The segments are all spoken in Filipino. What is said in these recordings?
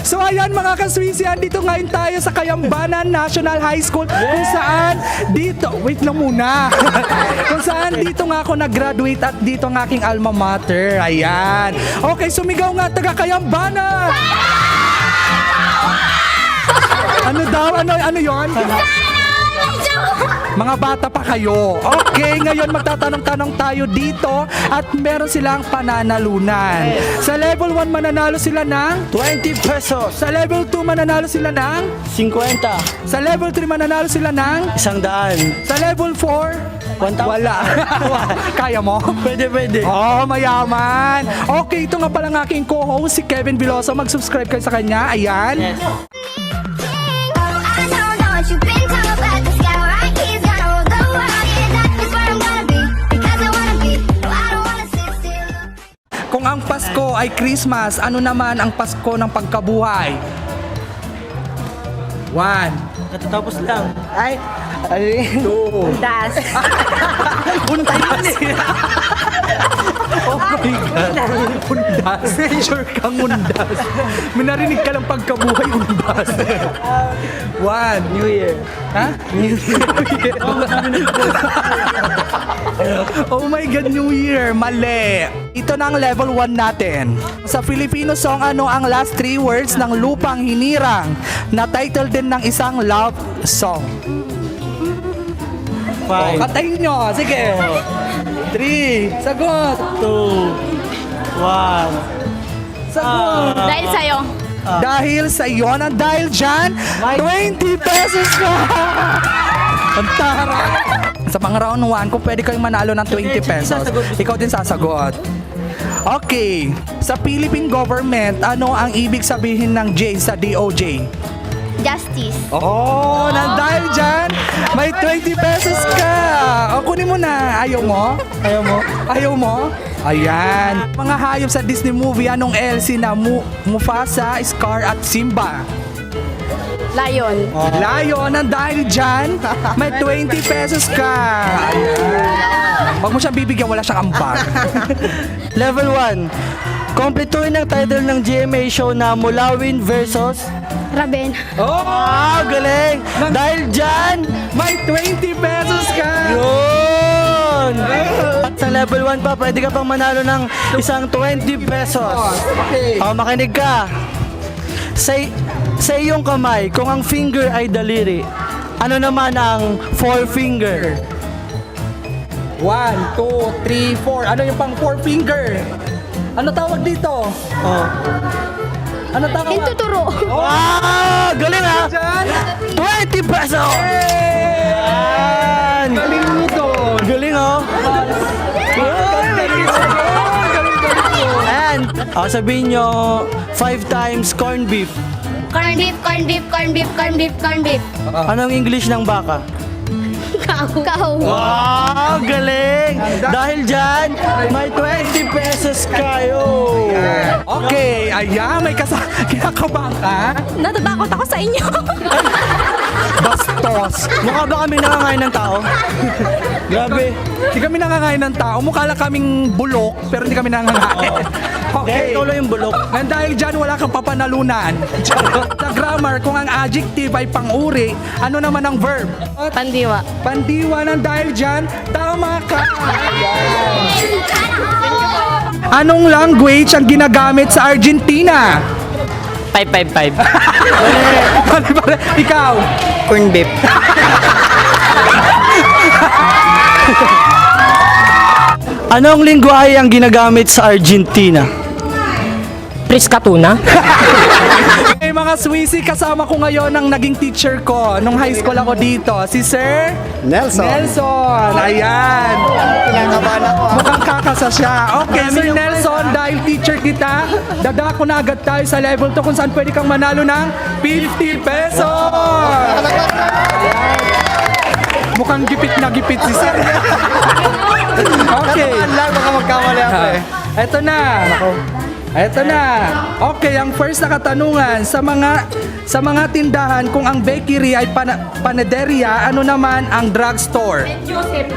So ayan mga kaswisi, andito ngayon tayo sa Kayambanan National High School kung saan dito, wait lang muna, kung saan dito nga ako nag-graduate at dito ang aking alma mater. Ayan. Okay, sumigaw nga taga Kayambanan. Ano daw? Ano yon? Mga bata pa kayo. Okay, ngayon magtatanong-tanong tayo dito at meron silang pananalunan. Sa level 1 mananalo sila ng 20 pesos. sa level 2 mananalo sila ng 50. sa level 3 mananalo sila ng 100. sa level 4 1,000. wala. Kaya mo? Pwede. Oh, mayaman. Okay, ito nga pala ng aking co-host si Kevin Veloso. Mag-subscribe kayo sa kanya. Ayan. Yes. I don't know what you've been told, but the sky right here's gonna rule the world. Yeah, that is where I'm gonna be, because I wanna be. No, I don't wanna sit still. Kung ang Pasko ay Christmas, ano naman ang Pasko ng pagkabuhay? 1. Natatapos lang. Ay, 2. Das. Untay yun eh. Oh my God. Undas. Sure kang undas. May narinig ka lang pagkabuhay, undas. 1. New Year. Ha? New Year. Oh my God, New Year. Mali. Ito na ang level 1 natin. Sa Filipino song, ano ang last 3 words ng Lupang Hinirang na title din ng isang love song? 5, Katayin nyo. Sige. 3. Sagot. 2, 1. Sagot. Dahil sa'yo. Dahil sa iyo na dahil dyan, 20 pesos ka! Ang tara! Sa mga round 1, kung pwede kayong manalo ng 20 pesos, ikaw din sasagot. Okay, sa Philippine government, ano ang ibig sabihin ng J sa DOJ? Justice. Oh, nang dahil dyan, may 20 pesos ka! O, kunin mo na. Ayaw mo? Ayaw mo? Ayaw mo? Ayan. Mga hayop sa Disney movie, anong Elsie na Mufasa, Scar at Simba? Lion. Lion, nang dahil dyan, may 20 pesos ka. Ayan. Huwag mo siyang bibigyan, wala siyang ambag. Level 1. Kompletuhin ang title ng GMA show na Mulawin versus... Raben. Oh, galing! Dahil dyan, may 20 pesos ka. yun! At sa level 1 pa, pwede ka pang manalo ng isang 20 pesos. Okay. Makinig ka. Sa iyong kamay, kung ang finger ay daliri, ano naman ang forefinger? 1, 2, 3, 4. Ano yung pang 4 finger? Ano tawag dito? Oh. Ano tawag? Hintuturo. Wow! Galing ha! Dyan. 20 pesos! Hey! Yan! Galing mo doon. Galing oh! And, sabihin nyo, 5 times corned beef. Corn beef, corn beef, corn beef, corn beef, corn beef. Anong English ng baka? Kaho. Wow! Galing! Dahil dyan, may 20 pesos kayo! Okay, ayan, may kinakabahan ka. Natatakot ako sa inyo. Bastos. Mukha ba kami nangangain ng tao? Grabe! Hindi kami nangangain ng tao. Mukha lang kaming bulok, pero hindi kami nangangain. Okay. Ikaw lang yung bulok. Nang dahil dyan, wala kang papanalunan. Sa grammar, kung ang adjective ay pang-uri, ano naman ang verb? Pandiwa. Pandiwa. Nang dahil dyan, tama ka. Anong language ang ginagamit sa Argentina? 555. Bale. Ikaw. Corn beef. Anong lingwahe ang ginagamit sa Argentina? Priskatuna. Hey mga Swissy, kasama ko ngayon ang naging teacher ko nung high school ako dito, si Sir Nelson. Ayan. Mukhang kakasa siya. Okay, Sir Nelson, dahil teacher kita, dadako na agad tayo sa level 2 kung saan pwede kang manalo ng 50 pesos. Mukhang gipit na gipit si Sir. Okay. Baka magkamali ako eh. Eto na. Eto na. Okay, ang first na katanungan sa mga tindahan, kung ang bakery ay panaderia, ano naman ang drugstore? Joseph.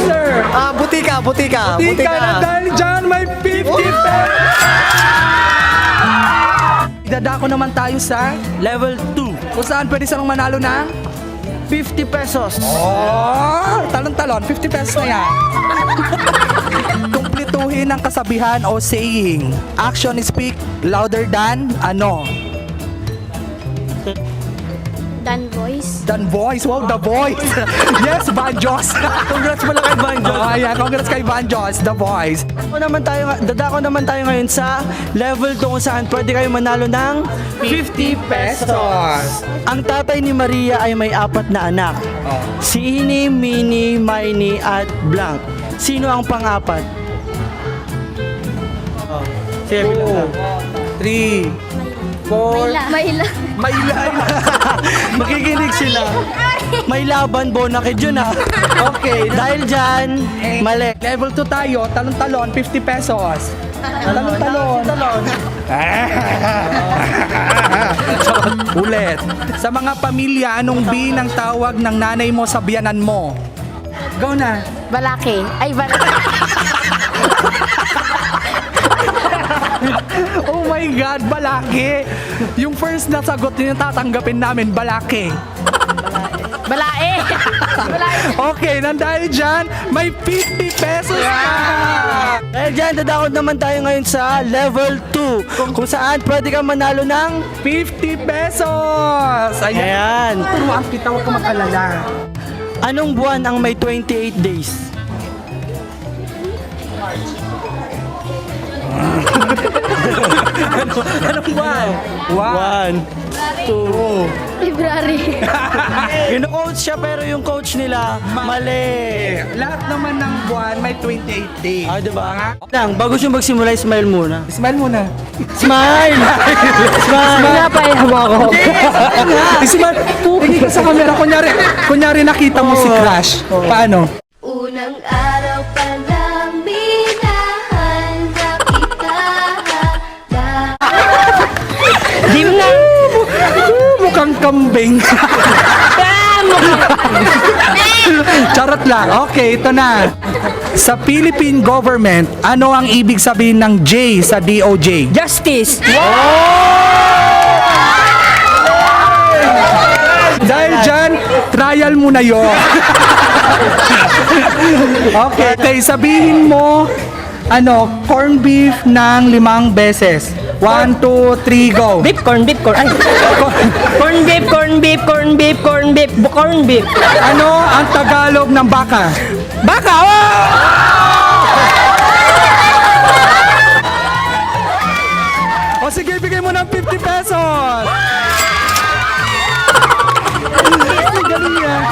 Sir, Butika. di ka na dahil dyan may dadako naman tayo sa Level 2, kung saan pwede silang manalo ng 50 pesos. oh, talon-talon, 50 pesos na yan. Kumpletuhin ang kasabihan o saying. Action speak louder than ano? Dan boys. Than voice. Wow, the voice. Yes, Banjos. Congrats pala kay Banjo. Oh, yeah, congrats kay Banjos, the voice. Dadako naman tayo ngayon sa level 2 kung saan pwede kayo manalo ng 50 pesos. Ang tatay ni Maria ay may 4 na anak. Si Ini, Mini, Miney at Blanc. Sino ang pang-apat? Sige, bilang lang. 3, 4, Mayla. Mayla. Makikinig sila. May laban, Bonakid yun ha. Okay, Dahil dyan, mali. level 2 tayo, talon-talon, 50 pesos. Talon-talon. Ulit. Sa mga pamilya, anong B ng tawag ng nanay mo sa biyanan mo? Go na. Balaki. Ay, balaki. Oh my God, balaki. Yung first na sagot yung tatanggapin namin, balaki. Balae. Balae. Okay, nandahil dyan, may 50 pesos ka. Dahil dyan, dadakot naman tayo ngayon sa level 2 kung saan pwede kang manalo ng 50 pesos. Ayan. Turuan kita, huwag ka mag-alala. Anong buwan ang may 28 days? Anong buwan? One. 2. February. Kino-coach siya pero yung coach nila, mali. Lahat naman ng buwan may 28 days. Ah, diba? Lang, bago siya magsimula, smile muna. Smile muna. Smile! Smile! Pinapayawa ko. Smile. Tingin ka sa camera. Kunyari nakita mo si Crush. Paano? Unang araw pa lang minahanda kita. Di mo na. Mukhang kambing. Charot lang. Okay, ito na. Sa Philippine government, ano ang ibig sabihin ng J sa DOJ? Justice. Dahil dyan, trial mo na yun. Okay, sabihin mo, corn beef ng 5 beses. 1, 2, 3, go. Beef, corn beef, corn... Ay! Corn beef, corn beef, corn beef, corn beef, corn beef. Ano ang Tagalog ng baka? Baka! O sige, bigay mo ng 50 pesos. Ang galing yan.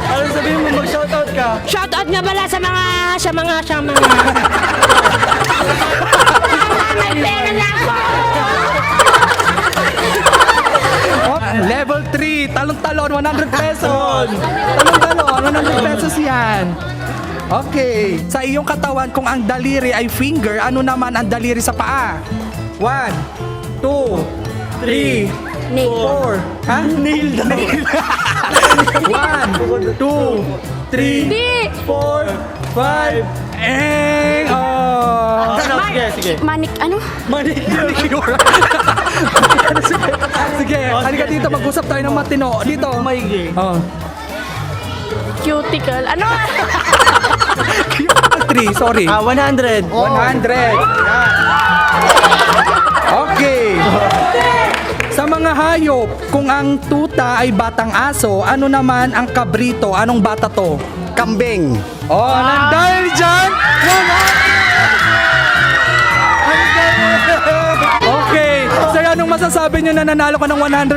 Ano sabihin mo, mag-shoutout ka? Shoutout nga pala sa mga... May pera na ako! Level 3, talon-talon, 100 pesos. Talon-talon, 100 pesos yan. Okay. Sa iyong katawan, kung ang daliri ay finger, ano naman ang daliri sa paa? 1, 2, 3, Nail. 4. Ha? Nail daw. 1, 2, 3, 4, 5, and oh. Sige, sige. Manik, ano? Manicure. Sige, halika dito, mag-usap tayo ng matino. Dito. Maigi. Oh. Cuticle. Ano? 3, sorry. 100. 100. Okay. Sa mga hayop, kung ang tuta ay batang aso, ano naman ang kabrito? Anong bata to? Kambing. Oh, dahil dyan, okay. So, anong masasabi nyo na nanalo ka ng 150?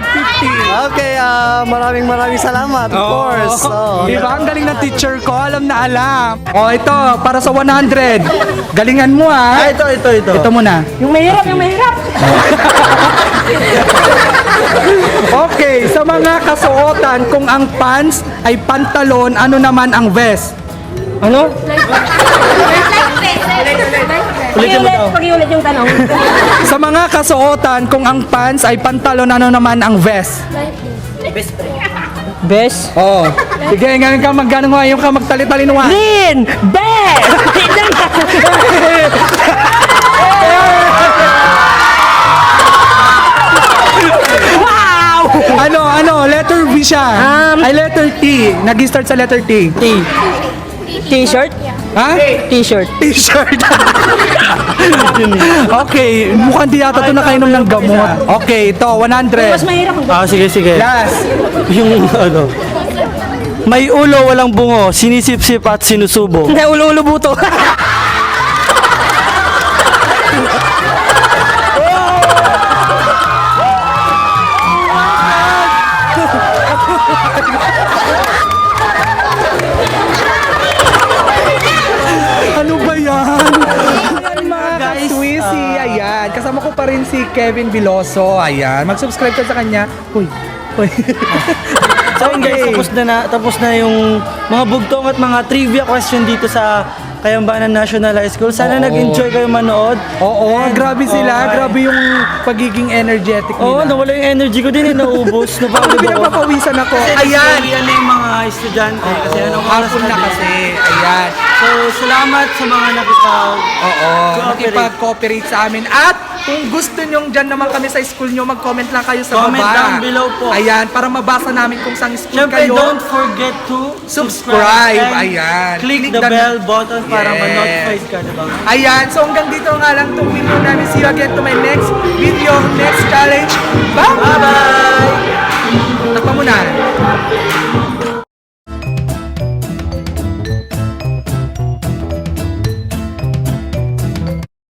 Okay, maraming salamat, of course. Oh, Di ba? Ang galing ng teacher ko. Alam na alam. Oh, ito. Para sa 100. Galingan mo, ha? Ito. Ito muna. Yung mahirap, yung mahirap! Okay. Sa mga kasuotan, kung ang pants ay pantalon, ano naman ang vest? Ano? Ulitin mo daw. Pag-iulit yung tanong. Sa mga kasuotan, kung ang pants ay pantalon, ano naman ang vest? Best? Oh. Sige, ngayon ka ngayon ka magtali-talinuan. Green! Best! siya. Ay, letter T. Nag-start sa letter T. T-shirt? Ha? T-shirt. T-shirt. Okay, mukhang di yata ito nakainom ng gamot. Okay, ito, 100. mahirap ang Sige. Last. Yung ano. May ulo, walang bungo, sinisip-sip at sinusubo. Hindi, ulo-ulo buto. Ano ba yan? Ayan mga ka-Swissy, ayan. Kasama ko pa rin si Kevin Biloso, ayan. Mag-subscribe ka sa kanya. Uy. So guys, tapos na yung mga bugtong at mga trivia question dito sa Kayambanan National High School. Sana Oo. nag-enjoy kayo manood. Oo, And, grabe sila. okay. Grabe yung pagiging energetic Oo, nila. nawala yung energy ko din, naubos. Ako Napagod ako. pinagpapawisan ako. Ayan! Ayan. Yan na yung mga estudyante. Kasi anong oras Hapon na din. kasi. Ayan. So, salamat sa mga nakipag... Oo, Cooperate. makipag-cooperate sa amin. At kung gusto nyo dyan naman kami sa school nyo, mag-comment lang kayo sa Comment baba. down below po. Ayan, para mabasa namin kung saan school Siyempre, kayo. don't forget to Subscribe. and Ayan. Click the bell button para ma-notify ka, diba? Ayan, so hanggang dito nga lang itong video namin. See you again to my next video, next